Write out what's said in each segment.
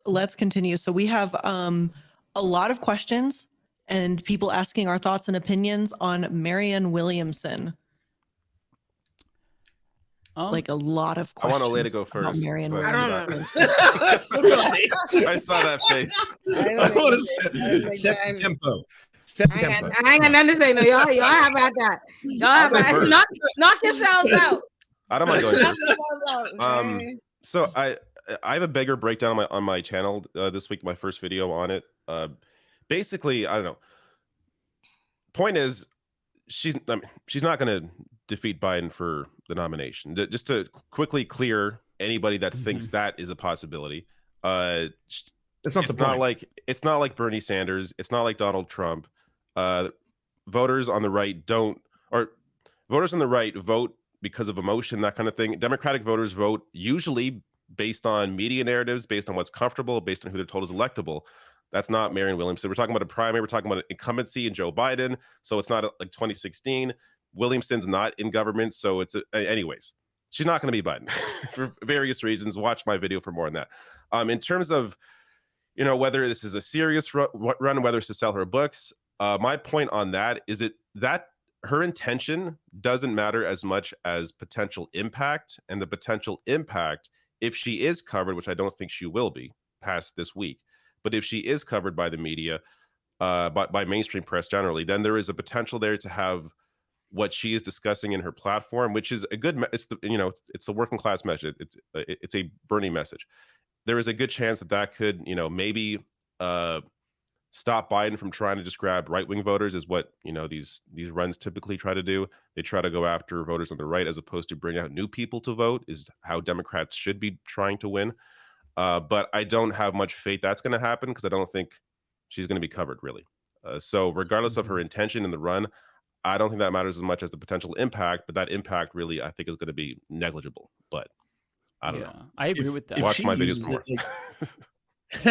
let's continue. So we have a lot of questions and people asking our thoughts and opinions on Marianne Williamson. Like a lot of questions. I want Olay to go first. Marianne I Williamson. I saw that face. I want to set the tempo. Set the tempo. I ain't got nothing to say. No, y'all have about that. Y'all have about that. Knock yourselves out. I don't mind going first. So I have a bigger breakdown on my channel this week. My first video on it. Basically, I don't know. Point is, she's not going to defeat Biden for the nomination. Just to quickly clear anybody that thinks that is a possibility. It's not like Bernie Sanders. It's not like Donald Trump. Voters on the right vote because of emotion, that kind of thing. Democratic voters vote usually based on media narratives, based on what's comfortable, based on who they're told is electable. That's not Marianne Williamson. We're talking about a primary. We're talking about an incumbency in Joe Biden. So it's not like 2016. Williamson's not in government. So anyways, she's not going to be Biden for various reasons. Watch my video for more on that. In terms of, whether this is a serious run, whether it's to sell her books, my point on that is that her intention doesn't matter as much as potential impact, and the potential impact, if she is covered, which I don't think she will be past this week, but if she is covered by the media, by mainstream press generally, then there is a potential there to have what she is discussing in her platform, which is a good, it's the working class message. It's a Bernie message. There is a good chance that could, maybe stop Biden from trying to just grab right-wing voters, is what, these runs typically try to do. They try to go after voters on the right as opposed to bring out new people to vote, is how Democrats should be trying to win. But I don't have much faith that's going to happen because I don't think she's going to be covered, really. So regardless of her intention in the run, I don't think that matters as much as the potential impact, but that impact really, I think, is going to be negligible. But I don't know. I agree with that. Watch my videos for more. Do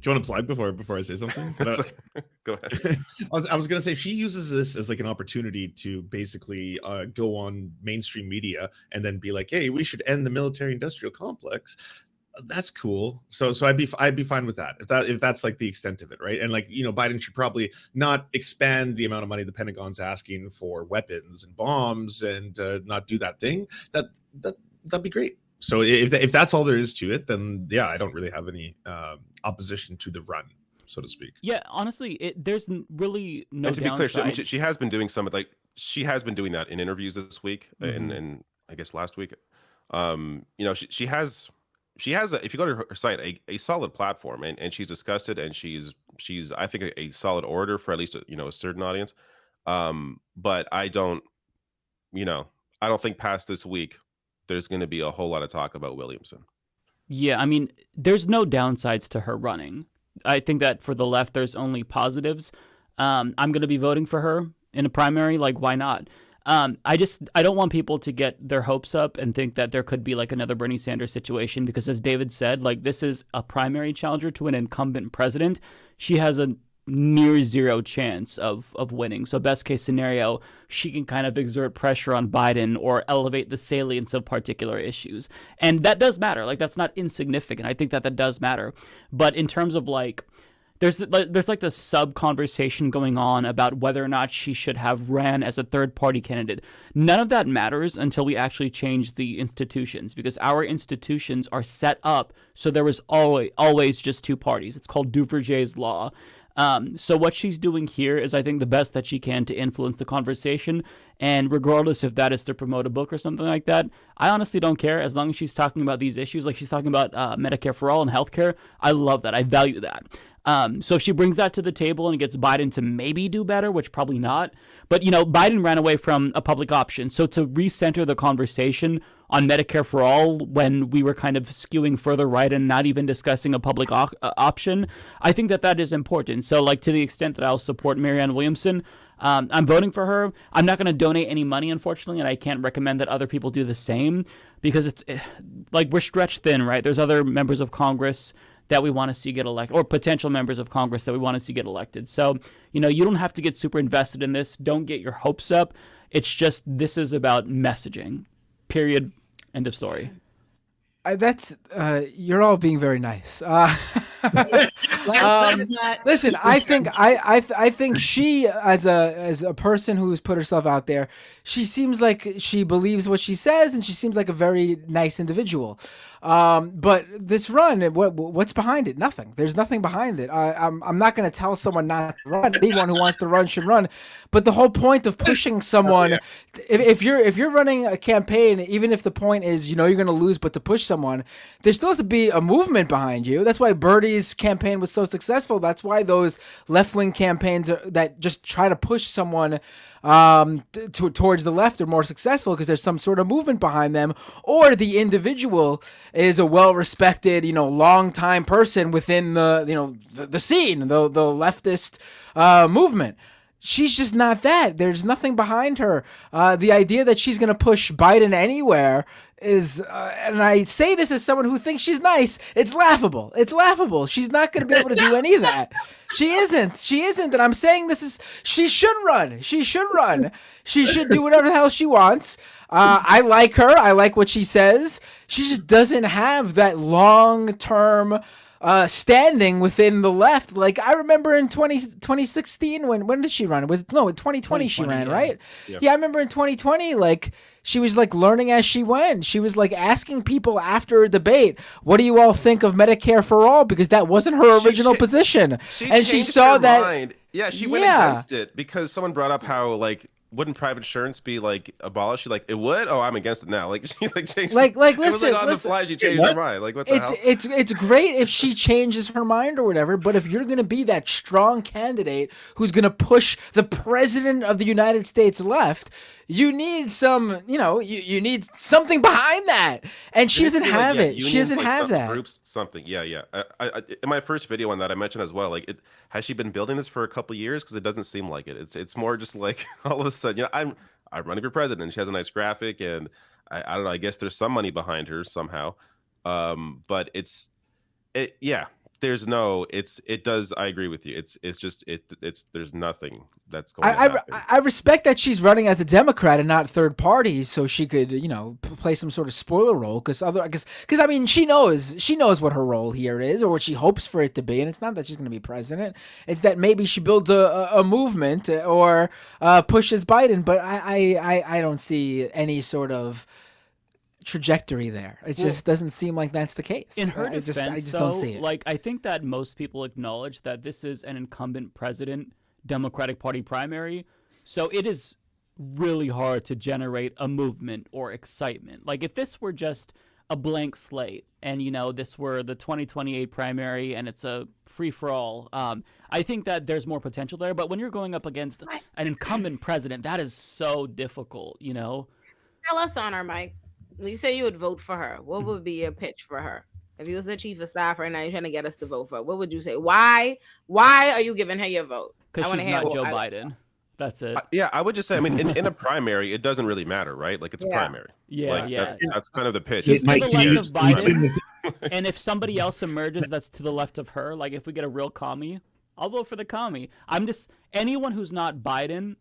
you want to plug before I say something? Go ahead. I was going to say, if she uses this as like an opportunity to basically go on mainstream media and then be like, hey, we should end the military-industrial complex. That's cool. So I'd be fine with that if that's like the extent of it, right? And like, Biden should probably not expand the amount of money the Pentagon's asking for weapons and bombs and not do that thing. That'd be great. So if that's all there is to it, then yeah, I don't really have any opposition to the run, so to speak. Yeah, honestly, there's really no. And to be clear, she has been doing she has been doing that in interviews this week and I guess last week. She has if you go to her site, a solid platform, and she's discussed it, and she's I think a solid orator for at least a certain audience. But I don't think past this week there's going to be a whole lot of talk about Williamson. Yeah, I mean, there's no downsides to her running. I think that for the left, there's only positives. I'm going to be voting for her in a primary. Like, why not? I don't want people to get their hopes up and think that there could be like another Bernie Sanders situation, because as David said, like, this is a primary challenger to an incumbent president. She has a near zero chance of winning. So best case scenario, she can kind of exert pressure on Biden or elevate the salience of particular issues. And that does matter. Like, that's not insignificant. I think that does matter. But in terms of like, there's like this sub conversation going on about whether or not she should have ran as a third party candidate. None of that matters until we actually change the institutions, because our institutions are set up so there was always just two parties. It's called Duverger's law. So what she's doing here is, I think, the best that she can to influence the conversation. And regardless if that is to promote a book or something like that, I honestly don't care, as long as she's talking about these issues. Like, she's talking about Medicare for all and healthcare. I love that. I value that. So if she brings that to the table and gets Biden to maybe do better, which probably not, but, Biden ran away from a public option. So to recenter the conversation on Medicare for all when we were kind of skewing further right and not even discussing a public option, I think that is important. So, like, to the extent that I'll support Marianne Williamson, I'm voting for her. I'm not going to donate any money, unfortunately, and I can't recommend that other people do the same, because it's like we're stretched thin, right? There's other members of Congress that we want to see get elected, or potential members of Congress that we want to see get elected. So, you don't have to get super invested in this. Don't get your hopes up. It's just, this is about messaging. Period. End of story. That's you're all being very nice. Listen, I think she, as a person who's put herself out there, she seems like she believes what she says, and she seems like a very nice individual. But this run, what's behind it? Nothing. There's nothing behind it. I'm not going to tell someone not to run. Anyone who wants to run should run. But the whole point of pushing someone, if you're running a campaign, even if the point is you're going to lose, but to push someone, there still has to be a movement behind you. That's why Bernie's campaign was so successful. That's why those left-wing campaigns that just try to push someone towards the left are more successful, because there's some sort of movement behind them, or the individual is a well-respected, long-time person within the scene, the leftist movement. She's just not that. There's nothing behind her. The idea that she's going to push Biden anywhere is, and I say this as someone who thinks she's nice, it's laughable. It's laughable. She's not going to be able to do any of that. She isn't. And I'm saying she should run. She should run. She should do whatever the hell she wants. I like her. I like what she says. She just doesn't have that long-term standing within the left. Like, I remember in 2016, when did she run? In 2020 she ran, right? Yeah, I remember in 2020, like, she was like learning as she went. She was like asking people after a debate, what do you all think of Medicare for all? Because that wasn't her original position. And she saw that. Mind. Yeah, she went against it because someone brought up how, like, wouldn't private insurance be like abolished? She it would. Oh, I'm against it now. Like, she changed. Listen, on the fly, she changed her mind. Like, what the hell? It's great if she changes her mind or whatever. But if you're gonna be that strong candidate who's gonna push the president of the United States left, you need some, you need something behind that, and she doesn't have it. She doesn't have that. Groups, something. Yeah. I in my first video on that, I mentioned as well. Like, has she been building this for a couple years? Because it doesn't seem like it. It's more just like all of a sudden, I'm running for president. She has a nice graphic, and I don't know. I guess there's some money behind her somehow. But there's no. It does. I agree with you. It's there's nothing that's going to happen. I respect that she's running as a Democrat and not third party, so she could play some sort of spoiler role. Because I mean, she knows what her role here is, or what she hopes for it to be, and it's not that she's going to be president. It's that maybe she builds a movement or pushes Biden. But I don't see any sort of trajectory there. It just doesn't seem like that's the case. In her defense, I just don't see it. Like, I think that most people acknowledge that this is an incumbent president Democratic Party primary, so it is really hard to generate a movement or excitement. Like, if this were just a blank slate and this were the 2028 primary and it's a free-for-all, I think that there's more potential there. But when you're going up against an incumbent president, that is so difficult. Tell us on her, Mike. You say you would vote for her. What would be your pitch for her? If you was the chief of staff right now, you're trying to get us to vote for her, what would you say? Why are you giving her your vote? Because she's not Joe Biden. That's it. I would just say, I mean, in a primary, it doesn't really matter, right? Like, it's a primary. That's kind of the pitch. She's to the left of Biden, and if somebody else emerges that's to the left of her, like if we get a real commie, I'll vote for the commie. Anyone who's not Biden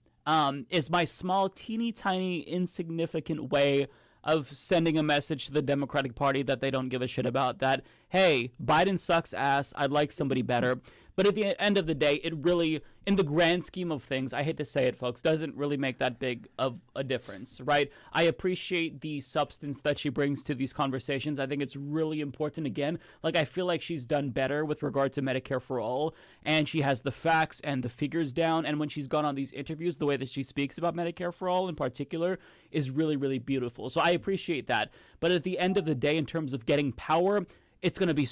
is my small, teeny tiny, insignificant way of sending a message to the Democratic Party that they don't give a shit about, that, hey, Biden sucks ass, I'd like somebody better. But at the end of the day, it really, in the grand scheme of things, I hate to say it, folks, doesn't really make that big of a difference, right? I appreciate the substance that she brings to these conversations. I think it's really important. Again, like, I feel like she's done better with regard to Medicare for all, and she has the facts and the figures down. And when she's gone on these interviews, the way that she speaks about Medicare for all in particular is really, really beautiful. So I appreciate that. But at the end of the day, in terms of getting power, it's going to be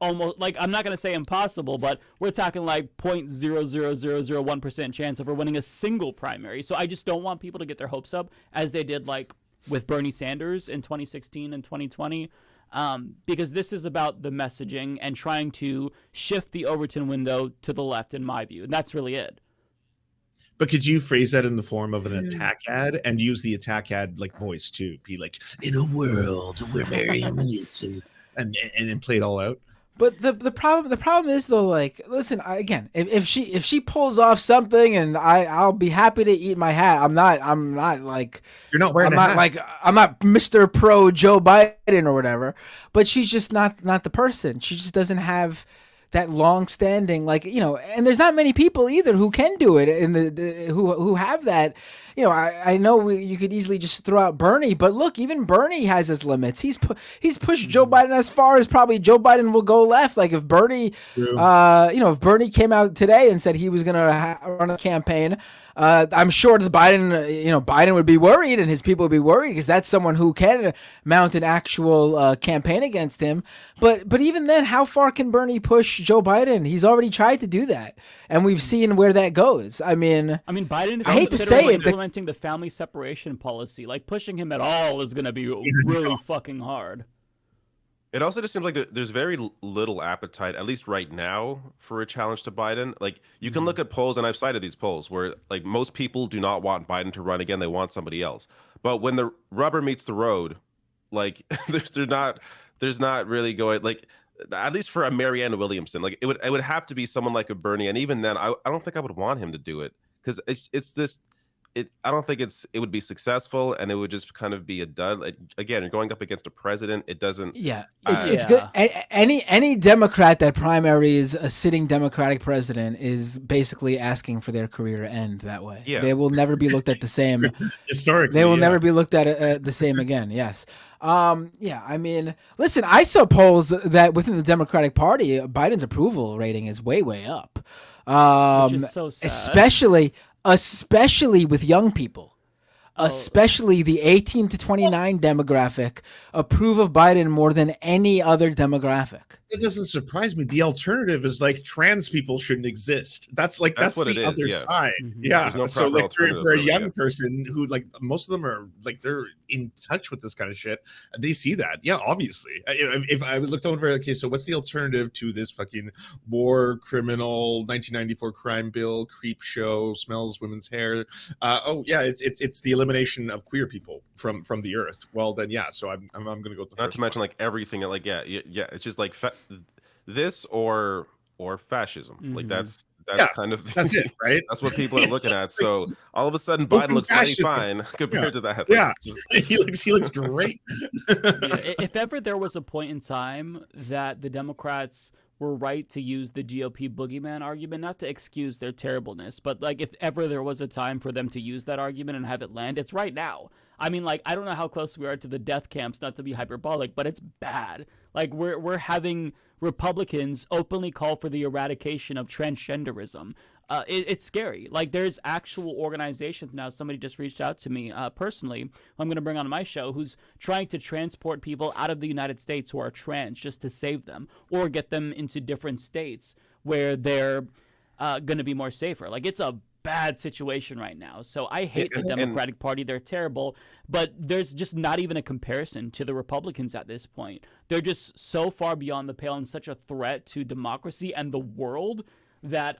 almost, like, I'm not going to say impossible, but we're talking like 0.00001% chance of her winning a single primary. So I just don't want people to get their hopes up as they did, like, with Bernie Sanders in 2016 and 2020, because this is about the messaging and trying to shift the Overton window to the left, in my view. And that's really it. But could you phrase that in the form of an attack ad and use the attack ad like voice too? Be like, in a world where Marianne Williamson, and play it all out. But the problem is though, like, listen, if she pulls off something, and I'll be happy to eat my hat. I'm not like You're not wearing a hat. I'm not Mr. Pro Joe Biden or whatever. But she's just not the person. She just doesn't have that long standing, like, and there's not many people either who can do it, and who have that. I know you could easily just throw out Bernie, but look, even Bernie has his limits. He's pushed Joe Biden as far as probably Joe Biden will go left. Like if Bernie, if Bernie came out today and said he was going to run a campaign, I'm sure the Biden would be worried, and his people would be worried, because that's someone who can mount an actual campaign against him. But even then, how far can Bernie push Joe Biden? He's already tried to do that, and we've seen where that goes. I mean, Biden is I hate to say it, implementing the family separation policy. Like pushing him at all is going to be really fucking hard. It also just seems like there's very little appetite, at least right now, for a challenge to Biden. Like you can look at polls, and I've cited these polls where like most people do not want Biden to run again; they want somebody else. But when the rubber meets the road, like there's not really going, like, at least for a Marianne Williamson, like it would have to be someone like a Bernie, and even then, I don't think I would want him to do it, because it's this. I don't think it would be successful, and it would just kind of be a dud. Like, again, you're going up against a president. It doesn't. Yeah, it's good. Any Democrat that primaries a sitting Democratic president is basically asking for their career to end that way. Yeah. They will never be looked at the same. Historically, they will never be looked at the same again. Yes. I mean, listen, I saw polls that within the Democratic Party, Biden's approval rating is way up. Which is so sad. Especially with young people. Especially the 18 to 29 demographic approve of Biden more than any other demographic. It doesn't surprise me. The alternative is like trans people shouldn't exist. That's the other side. Mm-hmm. Yeah. No So like for a young yeah. person who, like, most of them are like, they're in touch with this kind of shit, they see that. Yeah, obviously. If I looked over, okay, so what's the alternative to this fucking war criminal 1994 crime bill, creep show, smells women's hair? It's the elimination of queer people from the earth. Well then, yeah. So I'm gonna go with the Not first to mention one. like everything. Like it's just like this or fascism. Like that's kind of That's it, right? That's what people are looking at. It's like, So all of a sudden, Biden looks mighty fascism. fine compared to that. Yeah, Like, he looks great. If ever there was a point in time that the Democrats were right to use the GOP boogeyman argument, not to excuse their terribleness, but like if ever there was a time for them to use that argument and have it land, it's right now. I mean, like, I don't know how close we are to the death camps, not to be hyperbolic, but it's bad. Like we're having Republicans openly call for the eradication of transgenderism. It's scary. Like there's actual organizations now. Somebody just reached out to me personally, who I'm going to bring on my show, who's trying to transport people out of the United States who are trans just to save them or get them into different states where they're going to be more safer. Like it's a bad situation right now. So I hate the Democratic Party. They're terrible, but there's just not even a comparison to the Republicans at this point. They're just so far beyond the pale and such a threat to democracy and the world that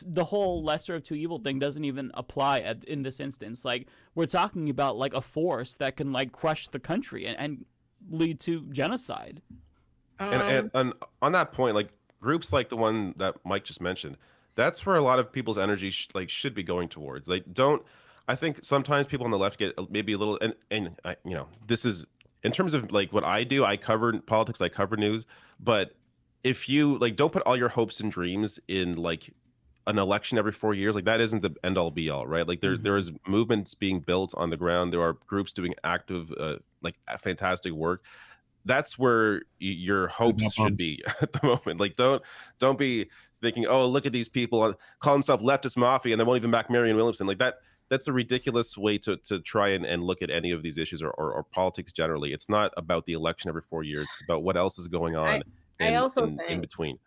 the whole lesser of two evil thing doesn't even apply in this instance. Like we're talking about like a force that can like crush the country and lead to genocide. and on that point, like groups like the one that Mike just mentioned, that's where a lot of people's energy should be going towards. Like, I think sometimes people on the left get maybe a little, and this is in terms of like what I do. I cover politics, I cover news, but if you like, don't put all your hopes and dreams in like an election every 4 years. Like that isn't the end all be all, right? Like there is movements being built on the ground. There are groups doing active, like fantastic work. That's where your hopes should be at the moment. Like don't be thinking, oh, look at these people call themselves Leftist Mafia and they won't even back Marianne Williamson. Like that's a ridiculous way to try and look at any of these issues or politics generally. It's not about the election every 4 years. It's about what else is going on in between.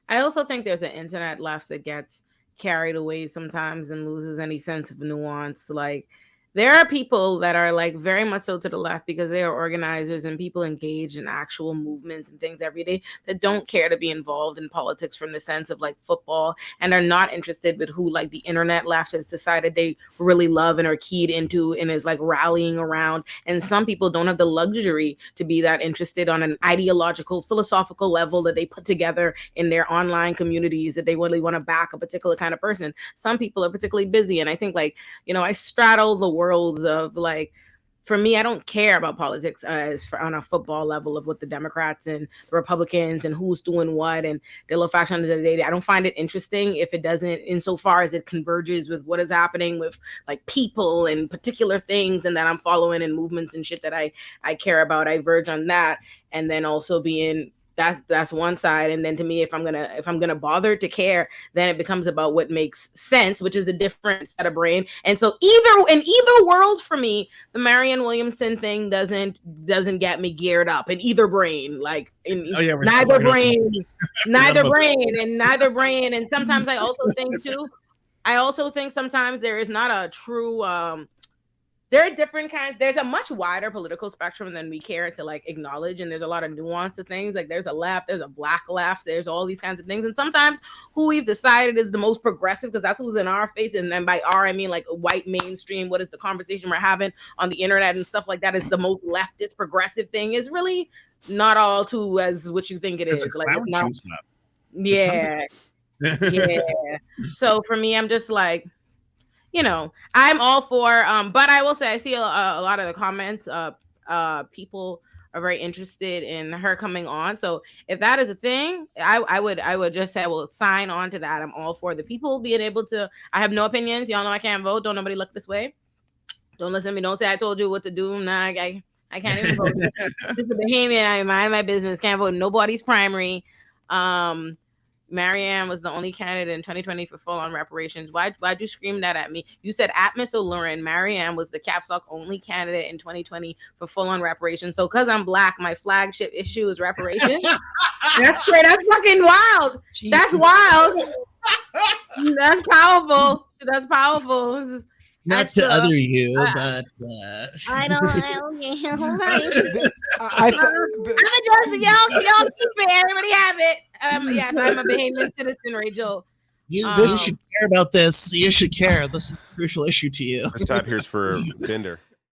I also think there's an internet left that gets carried away sometimes and loses any sense of nuance. Like there are people that are like very much so to the left because they are organizers and people engaged in actual movements and things every day that don't care to be involved in politics from the sense of like football, and are not interested with who like the internet left has decided they really love and are keyed into and is like rallying around. And some people don't have the luxury to be that interested on an ideological, philosophical level that they put together in their online communities that they really want to back a particular kind of person. Some people are particularly busy, and I think like, you know, I straddle the worlds of like, for me, I don't care about politics on a football level of what the Democrats and the Republicans and who's doing what and the little factions of the day. I don't find it interesting if it doesn't, insofar as it converges with what is happening with like people and particular things and that I'm following and movements and shit that I care about. I verge on that, and then also being that's one side. And then to me, if I'm gonna bother to care, then it becomes about what makes sense, which is a different set of brain. And so in either world for me, the Marianne Williamson thing doesn't get me geared up in either brain. Like in neither brain. And sometimes I also think sometimes there is not a true there are different kinds. There's a much wider political spectrum than we care to like acknowledge, and there's a lot of nuance to things. Like there's a left, there's a black left, there's all these kinds of things. And sometimes who we've decided is the most progressive, because that's who's in our face, and then by our I mean like white mainstream. What is the conversation we're having on the internet and stuff like that is the most leftist progressive thing is really not all too as what you think it is. Like it's not, yeah. So for me, I'm just like, you know, I'm all for, but I will say I see a lot of the comments. People are very interested in her coming on. So if that is a thing, I would just say I will sign on to that. I'm all for the people being able to. I have no opinions. Y'all know I can't vote. Don't nobody look this way. Don't listen to me. Don't say I told you what to do. Nah, I can't even vote. This is a Bahamian. I mind my business. Can't vote in nobody's primary. Marianne was the only candidate in 2020 for full-on reparations. Why'd you scream that at me? You said at Miss Olurin, Marianne was the caps lock only candidate in 2020 for full-on reparations. So because I'm black, my flagship issue is reparations. That's fucking wild. Jesus. That's wild. That's powerful. That's powerful. Not to other you, but I don't know. I'm y'all keep it. Everybody have it. Yes, I'm a Bahamian citizen, Rachel. You should care about this. You should care. This is a crucial issue to you. This tab here's for Binder.